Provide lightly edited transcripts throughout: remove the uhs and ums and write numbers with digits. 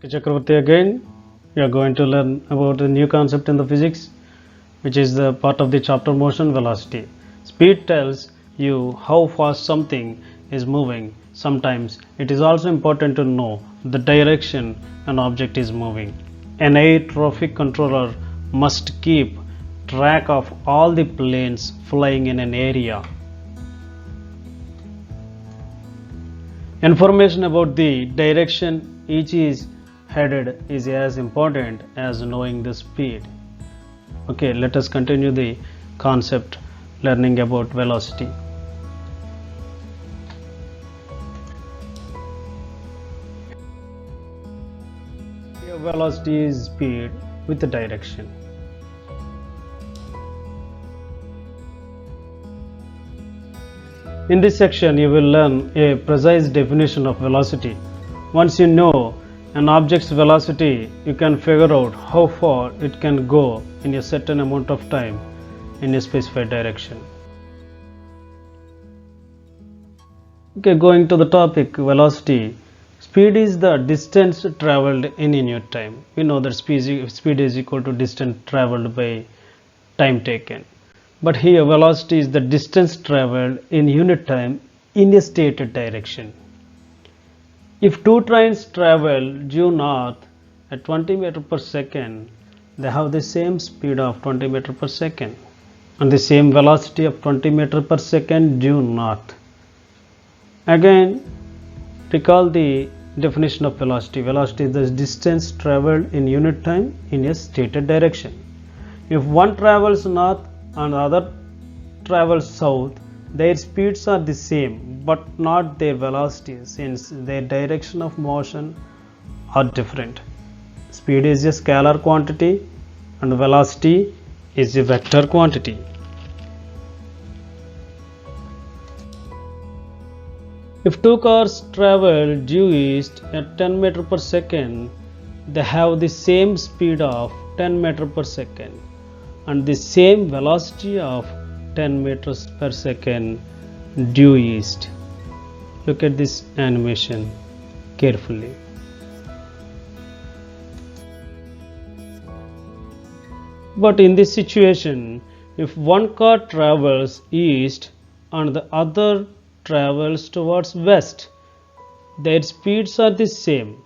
Chakravarti again. We are going to learn about a new concept in the physics, which is the part of the chapter motion velocity. Speed tells you how fast something is moving. Sometimes it is also important to know the direction an object is moving. An air traffic controller must keep track of all the planes flying in an area. Information about the direction each is headed is as important as knowing the speed. Okay, let us continue the concept learning about velocity. Here, velocity is speed with the direction. In this section, you will learn a precise definition of velocity. Once you know an object's velocity, you can figure out how far it can go in a certain amount of time in a specified direction. Okay, going to the topic velocity. Speed is the distance traveled in unit time. We know that speed is equal to distance traveled by time taken. But here velocity is the distance traveled in unit time in a stated direction. If two trains travel due north at 20 meters per second, they have the same speed of 20 meters per second and the same velocity of 20 meters per second due north. Again, recall the definition of velocity. Velocity is the distance traveled in unit time in a stated direction. If one travels north and the other travels south, their speeds are the same but not their velocities, since their direction of motion are different. Speed is a scalar quantity and velocity is a vector quantity. If two cars travel due east at 10 meters per second, they have the same speed of 10 meters per second and the same velocity of 10 meters per second due east. Look at this animation carefully. But in this situation, if one car travels east and the other travels towards west, their speeds are the same.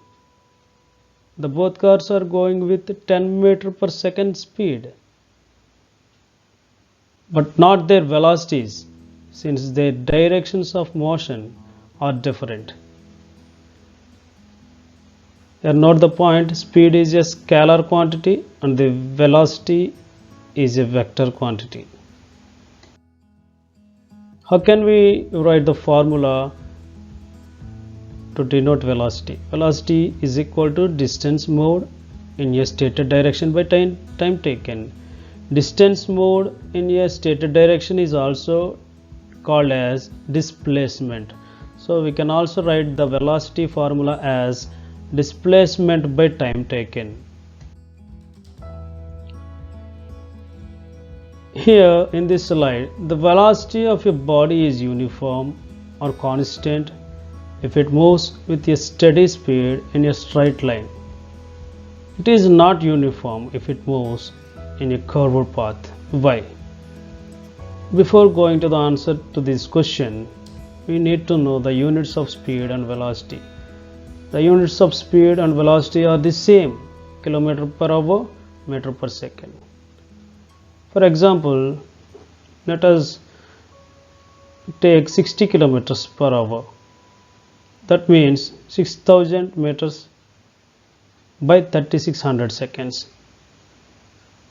The both cars are going with 10 meters per second speed, but not their velocities, since their directions of motion are different. Here note the point, speed is a scalar quantity and the velocity is a vector quantity. How can we write the formula to denote velocity? Velocity is equal to distance moved in a stated direction by time taken. Distance moved in a stated direction is also called as displacement. So we can also write the velocity formula as displacement by time taken. Here in this slide, the velocity of a body is uniform or constant if it moves with a steady speed in a straight line. It is not uniform if it moves in a curved path. Why? Before going to the answer to this question, we need to know the units of speed and velocity. The units of speed and velocity are the same: kilometer per hour, meter per second. For example, let us take 60 kilometers per hour. That means 6000 meters by 3600 seconds,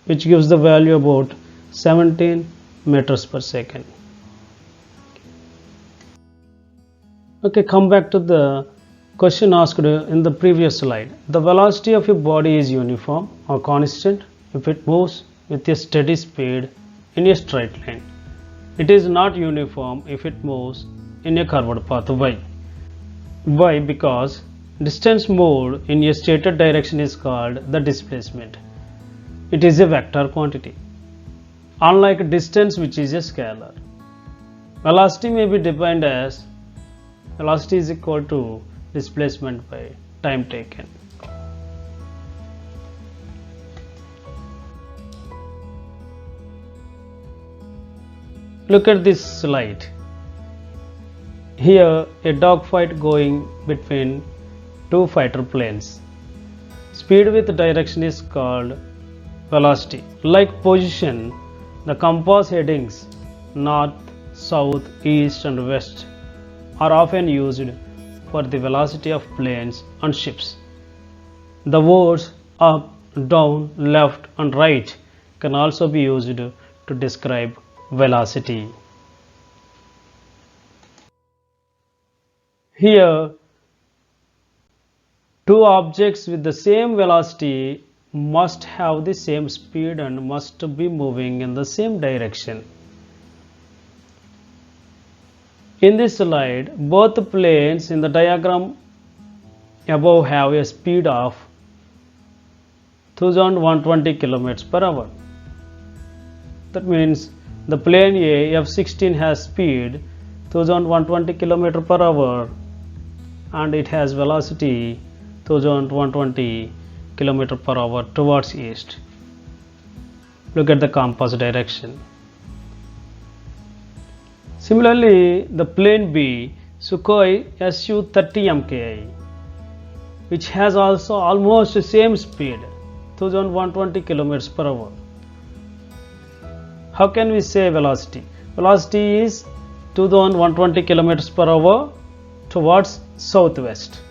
which gives the value about 17 meters per second. Okay, come back to the question asked in the previous slide. The velocity of a body is uniform or constant if it moves with a steady speed in a straight line. It is not uniform if it moves in a curved path. Why? Why? Because distance moved in a stated direction is called the displacement. It is a vector quantity, unlike distance, which is a scalar. Velocity may be defined as velocity is equal to displacement by time taken. Look at this slide. Here a dogfight going between two fighter planes. Speed with direction is called velocity. Like position, the compass headings north, south, east and west are often used for the velocity of planes and ships. The words up, down, left and right can also be used to describe velocity. Here, two objects with the same velocity must have the same speed and must be moving in the same direction. In this slide, both planes in the diagram above have a speed of 1120 km per hour. That means the plane A F-16 has speed 1120 km per hour and it has velocity 1120 km per hour towards east. Look at the compass direction. Similarly, the plane B Sukhoi Su-30 MKI, which has also almost the same speed 1120 km per hour. How can we say velocity? Velocity is 2120 km per hour towards southwest,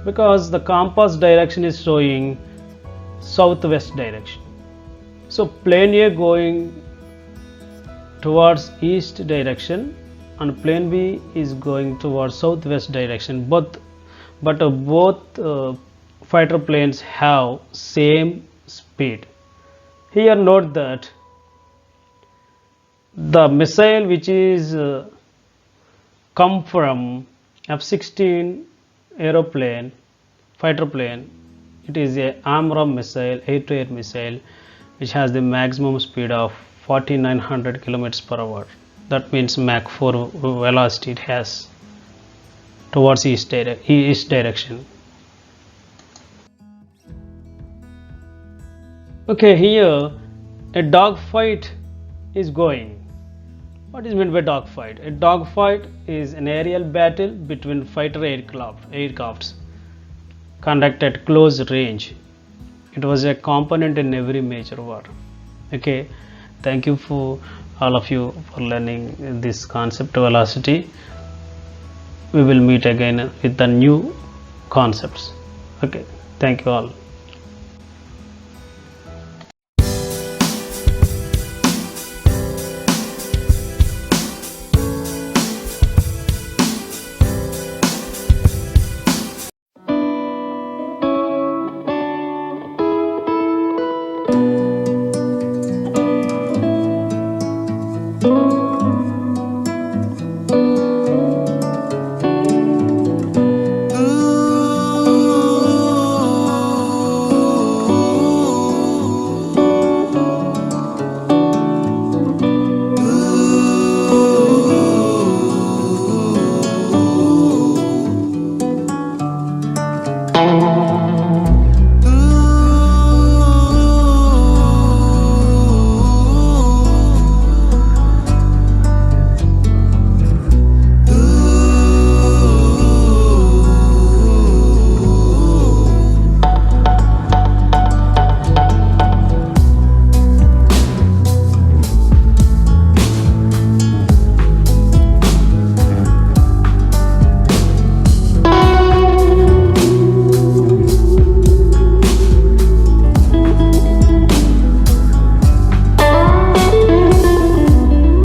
because the compass direction is showing southwest direction. So plane A going towards east direction and plane B is going towards southwest direction. But both fighter planes have same speed. Here note that the missile which is come from F-16 aeroplane, fighter plane, it is a AMRAAM missile, air-to-air missile, which has the maximum speed of 4900 km per hour. That means Mach 4 velocity it has towards east direction. Okay, here a dogfight is going. What is meant by dogfight? A dogfight is an aerial battle between fighter aircrafts conducted at close range. It was a component in every major war. Okay, thank you for all of you for learning this concept of velocity. We will meet again with the new concepts. Okay, thank you all.